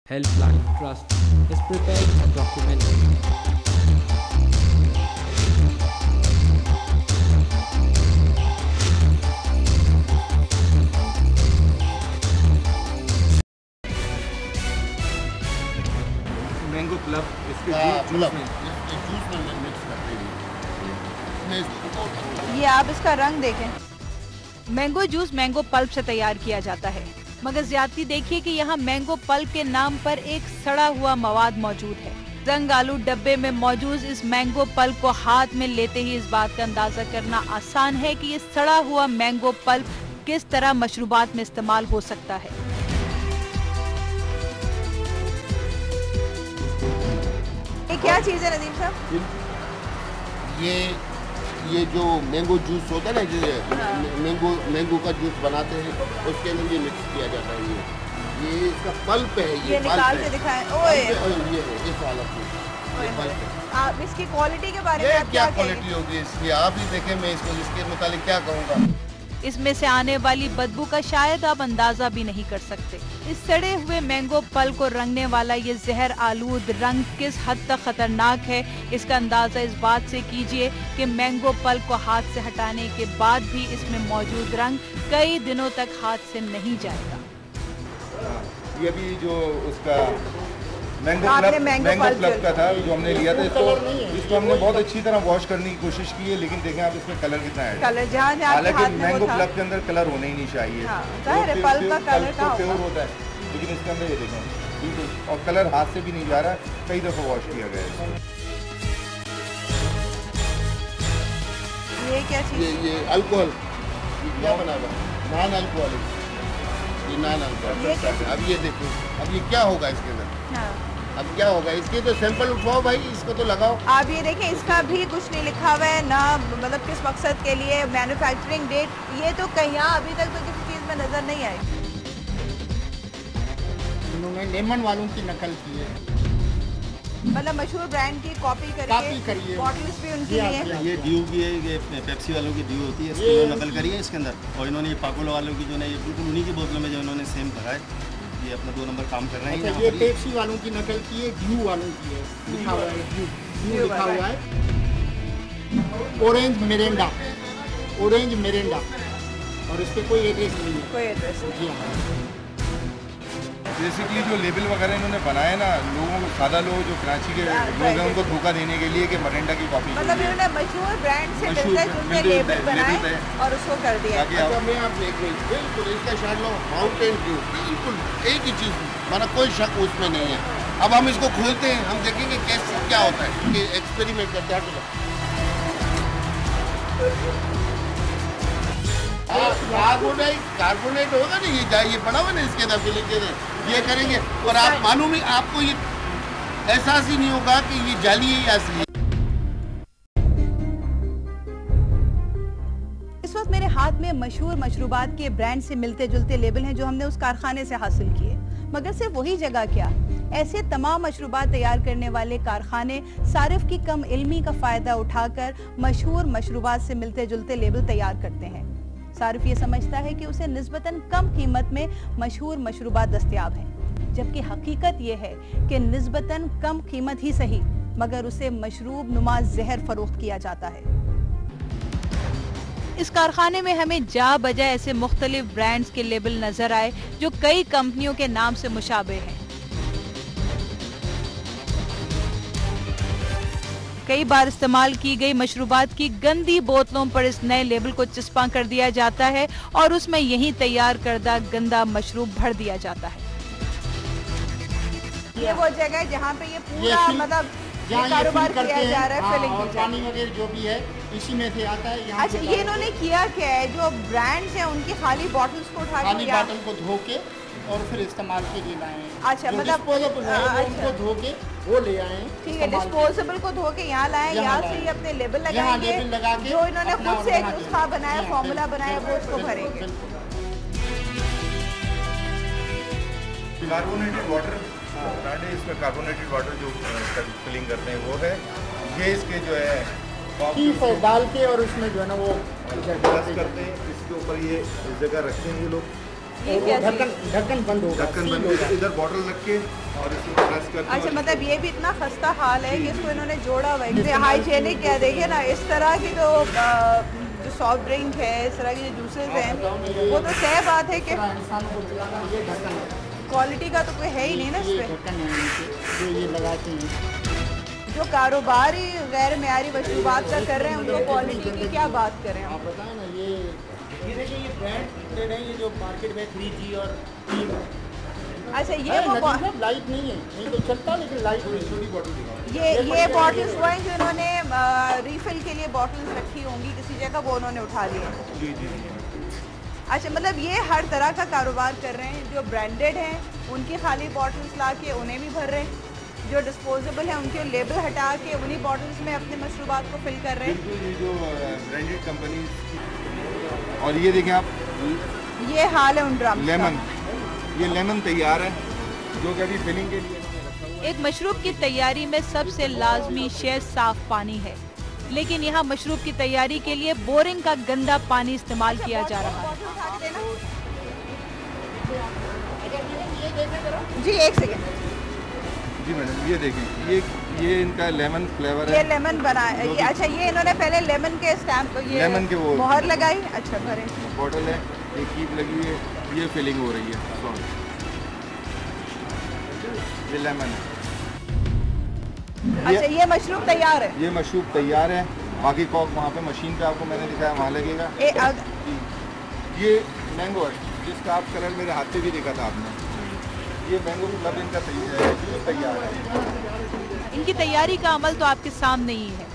Helpline Trust has prepared a documentary. Mango club इसके juice में mix करते हैं। ये आप इसका रंग देखें। मैंगो जूस मैंगो पल्प से तैयार किया जाता है, मगर ज्यादती देखिए कि यहाँ मैंगो पल्प के नाम पर एक सड़ा हुआ मवाद मौजूद है। रंग आलू डब्बे में मौजूद इस मैंगो पल्प को हाथ में लेते ही इस बात का अंदाजा करना आसान है कि ये सड़ा हुआ मैंगो पल्प किस तरह मशरूबात में इस्तेमाल हो सकता है। ये क्या चीज़ है नदीम साहब? ये जो मैंगो जूस होता है ना, जो मैंगो का जूस बनाते हैं उसके अंदर ये मिक्स किया जाता है। ये इसका पल्प है। ये निकाल के दिखाएं। ओए ये इस हालत में ये पल्प है। आप इसकी क्वालिटी के बारे में आप क्या क्वालिटी होगी इसकी, आप ही देखें। मैं इसके मुतालिक क्या कहूँगा। इसमें से आने वाली बदबू का शायद आप अंदाजा भी नहीं कर सकते। इस सड़े हुए मैंगो पल को रंगने वाला ये जहर आलूद रंग किस हद तक खतरनाक है, इसका अंदाजा इस बात से कीजिए कि मैंगो पल को हाथ से हटाने के बाद भी इसमें मौजूद रंग कई दिनों तक हाथ से नहीं जाएगा। ये भी जो उसका मैंगो क्लब का था जो हमने लिया था, इसको हमने बहुत अच्छी तरह वॉश करने की कोशिश की है, लेकिन देखें आप इसमें कलर कितना है। हालांकि मैंगो क्लब के अंदर कलर होना ही नहीं चाहिए। पल्प का कलर प्योर होता है, लेकिन इसके अंदर ये देखें बिल्कुल, और कलर हाथ से भी नहीं जा रहा, कई दफ़ा वॉश किया गया है। ये क्या चीज़? ये अल्कोहल क्या बना हुआ, नॉन अल्कोहलिक। ये नॉन अल्कोहल। अब ये देखो, अब ये क्या होगा इसके अंदर। अब क्या होगा इसके, तो सैंपल उठवाओ भाई, इसको तो लगाओ। आप ये देखें, इसका भी कुछ नहीं लिखा हुआ है ना, मतलब किस मकसद के लिए, मैन्युफैक्चरिंग डेट, ये तो कहीं अभी तक तो किसी चीज़ में नजर नहीं आई। उन्होंने लेमन वालों की नकल की है, मतलब मशहूर ब्रांड की कॉपी करिए, बॉटल्स भी उनकी लिए। ये ड्यू की है, ये पेप्सी वालों की ड्यू होती है, इसकी नकल करी है इसके अंदर। और इन्होंने ये पाकोलो वालों की जो है ये बिल्कुल उन्हीं की बोतलों में जो इन्होंने सेम करा है। ये अपना 2 नंबर काम कर रहे हैं। अच्छा, ये पेप्सी वालों की नकल की है, ड्यू वालों की है, लिखा हुआ है ड्यू लिखा हुआ है। ऑरेंज मिरिंडा और इस पे कोई एड्रेस नहीं है। कोई एड्रेस नहीं। बेसिकली जो लेबल वगैरह इन्होंने बनाए ना, लोगों को, सादा लोग जो कराची के लोग हैं, उनको धोखा देने के लिए कि मरिंडा की कॉपी, मतलब इन्होंने मशहूर ब्रांड से मिलते लेबल बनाए और उसको कर दिया। मैं आप बिल्कुल इसका शायद लो माउंटेन ड्यू, बिल्कुल एक ही चीज़, माना कोई शक उसमें नहीं है। अब हम इसको खोलते हैं, हम देखेंगे कैसे क्या होता है, कि एक्सपेरिमेंट करते हैं। कार्बोनेट होगा ना, ये पड़ा हुआ ना इसके अंदर फिलिंग के, ये करेंगे और आप मालूम ही, आपको ये एहसास ही नहीं होगा कि ये जाली है या असली है। इस वक्त मेरे हाथ में मशहूर मशरूबात के ब्रांड से मिलते जुलते लेबल हैं जो हमने उस कारखाने से हासिल किए, मगर सिर्फ वही जगह क्या, ऐसे तमाम मशरूबात तैयार करने वाले कारखाने सारिफ की कम इल्मी का फायदा उठाकर मशहूर मशरूबात से मिलते जुलते लेबल तैयार करते हैं। सारिफ ये समझता है कि उसे निस्बतन कम कीमत में मशहूर मशरूबात दस्तयाब हैं, जबकि हकीकत ये है कि निस्बतन कम कीमत ही सही, मगर उसे मशरूब नुमा जहर फरोख्त किया जाता है। इस कारखाने में हमें जा बजा ऐसे मुख्तलिफ ब्रांड्स के लेबल नजर आए जो कई कंपनियों के नाम से मुशाबे हैं। कई बार इस्तेमाल की गई मशरूबात की गंदी बोतलों पर इस नए लेबल को चिस्पा कर दिया जाता है और उसमें यही तैयार करदा गंदा मशरूब भर दिया जाता है। ये वो जगह है जहाँ पे ये पूरा मतलब कारोबार किया जा रहा है, फिलिंग और पानी वगैरह जो भी है इसी में से आता है। यहाँ अच्छा, ये इन्होंने किया क्या है, जो ब्रांड्स हैं उनकी खाली बॉटल्स को उठा खाली बॉटल को धो के और फिर इस्तेमाल के लिए लाए हैं। अच्छा, मतलब उनको धो के वो ले आए। ठीक है, डिस्पोजेबल को धो के यहाँ लाए, यहाँ से ही अपने लेबल लगाएंगे, जो इन्होंने खुद से एक नुस्खा बनाया, फॉर्मूला बनाया, वो उसको भरेंगे। कार्बोनेटेड वाटर ब्रांड है, इसमें कार्बोनेटेड वाटर जो फिलिंग करते हैं वो है। ये इसके जो है डाल के और उसमें जो है ना वो करते हैं, इसके ऊपर ये इस जगह रखते हैं ये लोग, ये और क्या वो ढक्कन बंद होगा, ढक्कन सील बंद होगा। करके इधर बॉटल रख के और इसको प्रेस करके अच्छा, और मतलब ये भी इतना खस्ता हाल है कि इसको इन्होंने जोड़ा हुआ है। हाइजेनिक क्या, देखिए ना, इस तरह की जो सॉफ्ट ड्रिंक है, इस तरह की जो जूसेस हैं, वो तो तय बात है कि इंसानों को पिलाना, ये ढक्कन है, क्वालिटी का तो कोई है ही नहीं ना ये इस पे। ढक्कन है नीचे, जो ये लगाते हैं। जो कारोबार ही गैर मेयारी मशरूबात का कर रहे हैं, उनको क्वालिटी की क्या बात करें हम। आप बताएं ना, ये देखिए, ये ब्रांड है, ये जो मार्केट में 3G और टीम। अच्छा, ये वो लाइट नहीं है, नहीं तो चलता, लेकिन लाइट नहीं। छोटी बॉटल दिखाओ। ये बॉटल्स वो हैं जो इन्होंने रिफिल के लिए बॉटल्स रखी होंगी किसी जगह, वो उन्होंने उठा ली है। जी जी। अच्छा, मतलब ये हर तरह का कारोबार कर रहे हैं। जो ब्रांडेड हैं उनकी खाली बॉटल्स ला के उन्हें भी भर रहे हैं, जो डिस्पोजेबल हैं उनके लेबल हटा के उन्हीं बॉटल्स में अपने मशरूबात को फिल कर रहे हैं। बिल्कुल, ये जो ब्रांडेड कंपनी, और ये देखें आप, ये हाल है उन ड्रम लेमन, ये लेमन तैयार है जो कि अभी फिलिंग के लिए इन्होंने रखा हुआ है। एक मशरूब की तैयारी में सबसे लाजमी शे साफ पानी है, लेकिन यहाँ मशरूब की तैयारी के लिए बोरिंग का गंदा पानी इस्तेमाल किया जा रहा है। जी, एक सेकेंड। जी मैडम, ये देखें, ये इनका लेमन फ्लेवर ये है। लेमन बना है ये। अच्छा, ये इन्होंने पहले लेमन के स्टैम्प, ये लेमन के वो मोहर लगाई। अच्छा, भरे बॉटल है, एक कीप लगी हुई है, ये फिलिंग हो रही है। सॉरी, ये लेमन है। अच्छा, ये मशरूब तैयार है। ये मशरूब तैयार है। बाकी कॉक वहाँ पे मशीन पे आपको मैंने दिखाया, वहाँ लगेगा। ये मैंगो है जिसका आप कलर मेरे हाथ पे भी देखा था आपने। ये मैंगो क्लब इनका तैयार है। इनकी तैयारी का अमल तो आपके सामने ही है।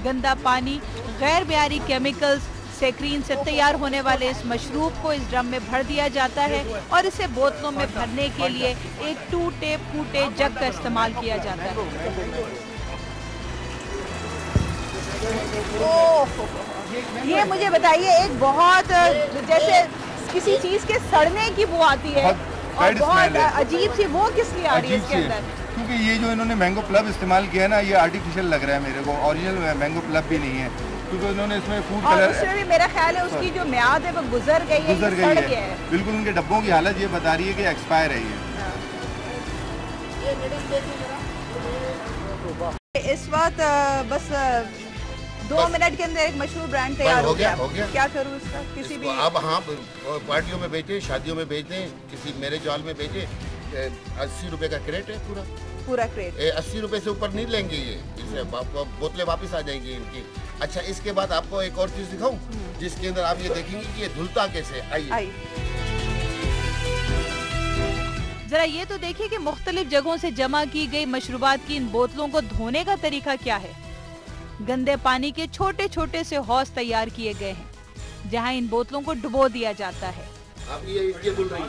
गंदा पानी, गैर मेयारी केमिकल्स, सेक्रीन से तैयार होने वाले इस मशरूब को इस ड्रम में भर दिया जाता है और इसे बोतलों में भरने के लिए एक टूटे फूटे जग का इस्तेमाल किया जाता है। ये मुझे बताइए, एक बहुत जैसे किसी चीज के सड़ने की बू आती है और बहुत अजीब सी, वो किस लिए आ रही है इसके अंदर? क्योंकि ये जो इन्होंने मैंगो प्लब इस्तेमाल किया है ना, ये आर्टिफिशियल लग रहा है मेरे को, ओरिजिनल मैंगो प्लब भी नहीं है, क्योंकि इन्होंने इसमें फूड और कलर, उसमें भी मेरा ख्याल है उसकी जो म्याद है वो गुजर गई है, गुजर सड़ गई गया है। बिल्कुल, उनके डब्बों की हालत ये बता रही है कि एक्सपायर है ये। इस वक्त बस 2 मिनट के अंदर एक मशहूर ब्रांड तैयार हो गया। क्या करूँ इसका? किसी भी आप हाँ पार्टियों में बेचे, शादियों में बेच दें, किसी मेरे जाल में बेचे। 80 रुपए का क्रेट है पूरा क्रेट। 80 रुपए से ऊपर नहीं लेंगे ये, इससे बोतलें वापस आ जाएंगी इनकी। अच्छा, इसके बाद आपको एक और चीज दिखाऊं जिसके अंदर आप ये देखेंगे कि ये धुलता कैसे। आइए जरा ये तो देखिए कि मुख्तलिफ जगहों से जमा की गई मशरूबात की इन बोतलों को धोने का तरीका क्या है। गंदे पानी के छोटे छोटे से हौज तैयार किए गए हैं जहां इन बोतलों को डुबो दिया जाता है। अब ये धुल रही है,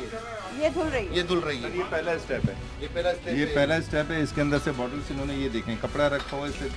ये धुल रही है, ये धुल रही है। ये पहला स्टेप है, ये पहला स्टेप है। इसके अंदर से बॉटल्स इन्होंने ये देखें कपड़ा रखा हुआ है, इसे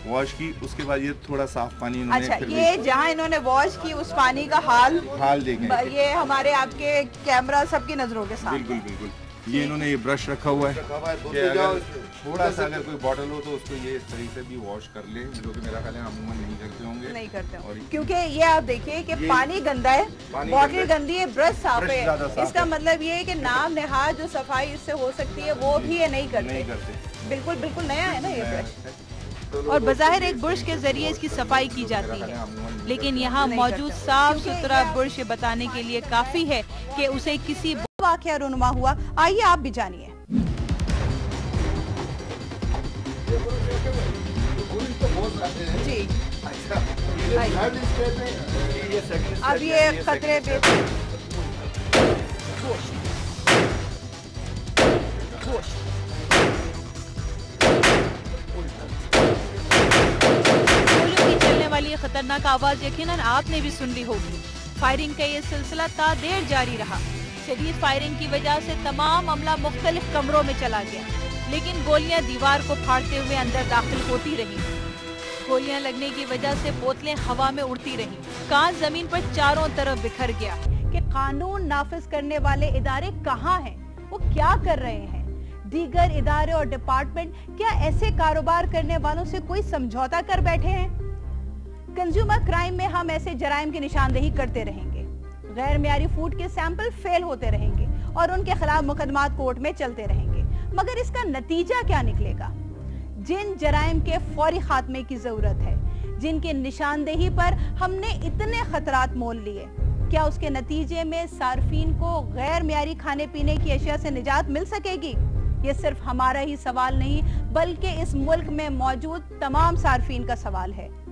वॉश की, उसके बाद ये थोड़ा साफ पानी इन्होंने। अच्छा, ये जहाँ इन्होंने वॉश की उस पानी का हाल देखें, ये हमारे आपके कैमरा सबकी नजरों के सामने। बिल्कुल बिल्कुल। ये इन्होंने ये ब्रश रखा हुआ है कि अगर थोड़ा सा अगर कोई बॉटल हो तो उसको ये इस तरीके से भी वॉश कर ले, जो कि मेरा ख्याल है अमूमन नहीं करते होंगे। नहीं करते और क्योंकि ये आप देखिए कि पानी गंदा है, बॉटल गंदी है, ब्रश साफ है। इसका मतलब ये है कि नाम नेहाद जो सफाई इससे हो सकती है वो भी ये नहीं करते। बिल्कुल बिल्कुल नया है ना ये ब्रश, और बज़ाहिर एक बुर्श के जरिए इसकी सफाई की जाती है, लेकिन यहाँ मौजूद साफ सुथरा बुर्श बताने के लिए काफी है कि उसे किसी वाक़या रुनुमा हुआ। आइए आप भी जानिए। जी, अब ये खतरे पे वाली खतरनाक आवाज यकीनन आपने भी सुन ली होगी। फायरिंग का ये सिलसिला तादेर जारी रहा। शदीद फायरिंग की वजह से तमाम अमला मुख्तलिफ कमरों में चला गया, लेकिन गोलियां दीवार को फाड़ते हुए अंदर दाखिल होती रही। गोलियां लगने की वजह से बोतलें हवा में उड़ती रही। कांच जमीन पर चारों तरफ बिखर गया कि कानून नाफिज करने वाले इदारे कहाँ हैं, वो क्या कर रहे हैं। दीगर इदारे और डिपार्टमेंट क्या ऐसे कारोबार करने वालों से कोई समझौता कर बैठे हैं? कंज्यूमर क्राइम में हम ऐसे जराइम की निशानदेही करते रहेंगे। गैर मियारी फूड के सैंपल फेल होते रहेंगे और उनके खिलाफ मुकदमात कोर्ट में चलते रहेंगे। मगर इसका नतीजा क्या निकलेगा? जिन जराइम के फौरी खात्मे की जरूरत है, जिनकी निशानदेही पर हमने इतने खतरात मोल लिए, क्या उसके नतीजे में सार्फिन को गैर मियारी खाने पीने की अशिया से निजात मिल सकेगी? ये सिर्फ हमारा ही सवाल नहीं बल्कि इस मुल्क में मौजूद तमाम सार्फिन का सवाल है।